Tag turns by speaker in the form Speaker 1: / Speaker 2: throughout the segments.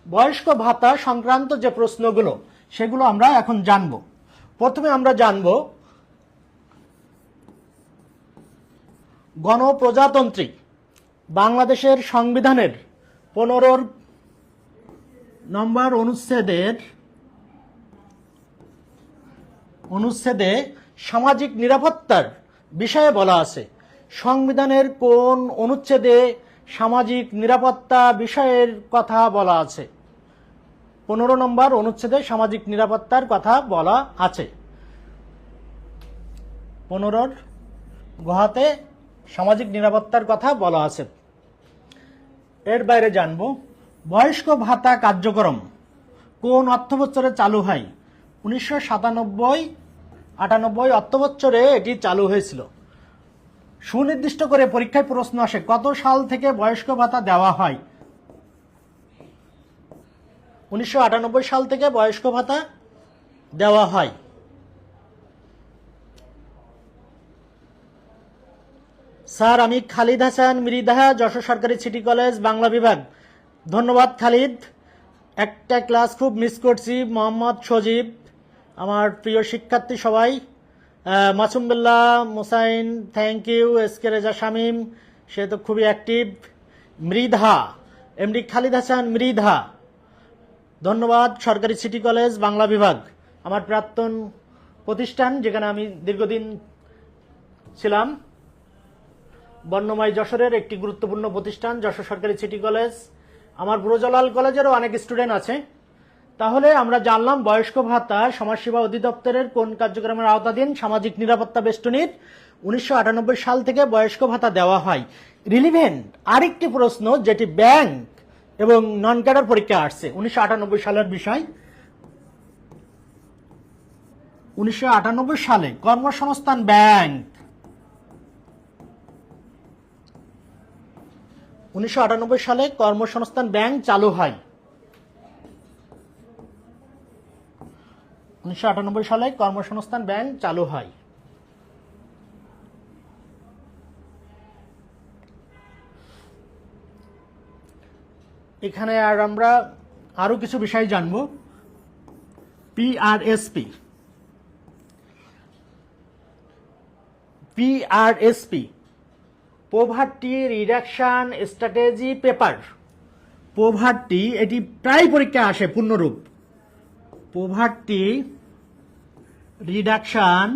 Speaker 1: বয়স্ক ভাতা সংক্রান্ত যে প্রশ্নগুলো সেগুলো আমরা এখন জানব। প্রথমে আমরা জানব গণপ্রজাতন্ত্রী বাংলাদেশের সংবিধানের 15 নম্বর অনুচ্ছেদে সামাজিক নিরাপত্তার বিষয়ে বলা আছে। সংবিধানের কোন অনুচ্ছেদে সামাজিক নিরাপত্তা বিষয়ের কথা বলা আছে? 15 নম্বর অনুচ্ছেদে সামাজিক নিরাপত্তার কথা বলা আছে। 15 গহাতে সামাজিক নিরাপত্তার কথা বলা আছে। এর বাইরে জানব বয়স্ক ভাতা কার্যক্রম কোন অর্থবছরে চালু হয়? 1997-98 অর্থবছরে এটি চালু হয়েছিল। সুনির্দিষ্ট করে পরীক্ষায় প্রশ্ন আসে, কত সাল থেকে বয়স্ক ভাতা দেওয়া হয়? 1998 সাল থেকে বয়স্ক ভাতা দেওয়া হয়। স্যার, আমি খালিদ হাসান মৃধা, যশোর সরকারি সিটি কলেজ, বাংলা বিভাগ। ধন্যবাদ খালিদ। একটা ক্লাস খুব মিস করছি। মোহাম্মদ সজীব, আমার প্রিয় শিক্ষার্থী সবাই। Masumdullah Mosain, thank you. SK Reza Shamim, সে তো খুবই অ্যাক্টিভ। মৃধা, এমডি খালিদ হাসান মৃধা, ধন্যবাদ। সরকারি সিটি কলেজ, বাংলা বিভাগ, আমার প্রাক্তন প্রতিষ্ঠান, যেখানে আমি দীর্ঘদিন ছিলাম। বর্ণময় যশোরের একটি গুরুত্বপূর্ণ প্রতিষ্ঠান যশোর সরকারি সিটি কলেজ। আমার বুড়োজালাল কলেজেরও অনেক স্টুডেন্ট আছে। তাহলে আমরা জানলাম বয়স্ক ভাতা সমাজসেবা অধিদপ্তরের কোন কার্যক্রমের আওতাধীন সামাজিক নিরাপত্তা বেষ্টনীর 1998 সাল থেকে বয়স্ক ভাতা দেওয়া হয়। রিলিভেন্ট আরেকটি প্রশ্ন যেটি ব্যাংক এবং নন ক্যাডার পরীক্ষা আসছে 1998 সালের বিষয়। 1998 সালে কর্মসংস্থান ব্যাংক 1998 সালে কর্মসংস্থান ব্যাংক চালু হয়। 1998 সালে কর্মসংস্থান ব্যাংক চালু হয়। এখানে আর আমরা আরো কিছু বিষয় জানব। PRSP poverty reduction strategy paper. Poverty, এটি প্রায় পরীক্ষায় আসে পূর্ণরূপ। Poverty reduction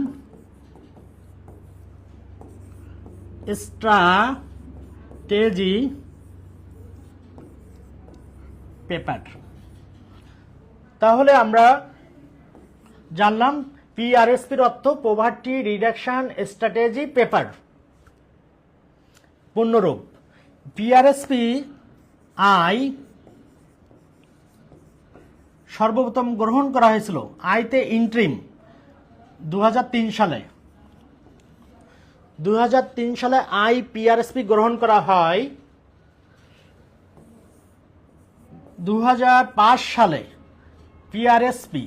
Speaker 1: strategy paper. তাহলে আমরা জানলাম পিআরএসপির অর্থ পভার্টি রিডাকশন স্ট্র্যাটেজি পেপার, পূর্ণরূপ। পিআরএসপি আই সর্বপ্রথম গ্রহণ করা হয়েছিল, আইতে ইন্ট্রিম 2003 সালে। 2003 সালে আই পিআরএসপি গ্রহণ করা হয়। 2005 সালে পিআরএসপি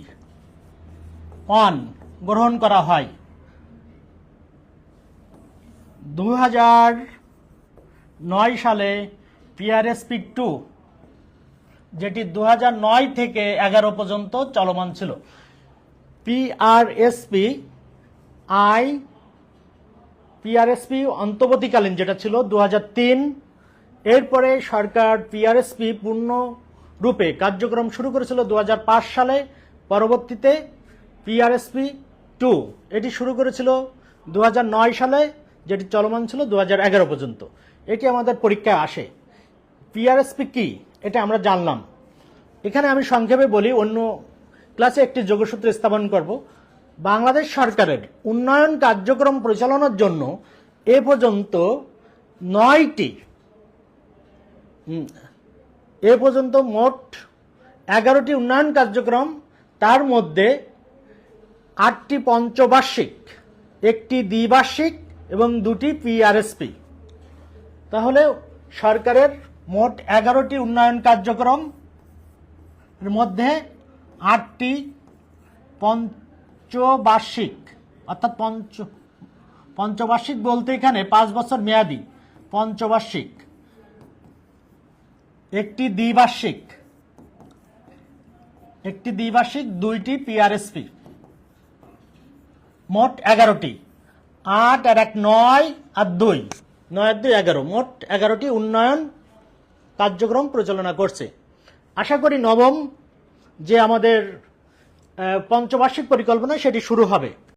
Speaker 1: অন গ্রহণ করা হয়। 2009 সালে পিআরএসপি 2, যেটি 2009 থেকে 11 পর্যন্ত চলমান ছিল। পিআরএসপি আই পিআরএসপি অন্তর্বর্তীকালীন যেটা ছিল 2003। এরপরে সরকার পিআরএসপি পূর্ণ রূপে কার্যক্রম শুরু করেছিল 2005 সালে। পরবর্তীতে পিআরএসপি 2 এটি শুরু করেছিল 2009 সালে, যেটি চলমান ছিল 2011 পর্যন্ত। এটি আমাদের পরীক্ষায় আসে। পিআরএসপি কি এটা আমরা জানলাম। এখানে আমি সংক্ষেপে বলি, অন্য ক্লাসে একটি যোগসূত্র স্থাপন করব। বাংলাদেশ সরকারের উন্নয়ন কার্যক্রম পরিচালনার জন্য এ পর্যন্ত 9টি মোট 11টি উন্নয়ন কার্যক্রম, তার মধ্যে 8টি পঞ্চবার্ষিক, 1টি দ্বিবার্ষিক এবং 2টি পিআরএসপি। তাহলে সরকারের মোট 11টি উন্নয়ন কার্যক্রম এর মধ্যে 8টি পঞ্চবার্ষিক, অর্থাৎ পঞ্চবার্ষিক বলতে এখানে 5 বছর মেয়াদী পঞ্চবার্ষিক, 1টি দ্বিবার্ষিক একটি দ্বিবার্ষিক, 2টি পিআরএসপি, মোট 11টি। 8 আর 1 9 আর 2 9 আর 2 11, মোট 11টি উন্নয়ন কার্যক্রম পরিচালনা করছে। আশা করি নবম যে আমাদের পঞ্চবার্ষিক পরিকল্পনা সেটি শুরু হবে।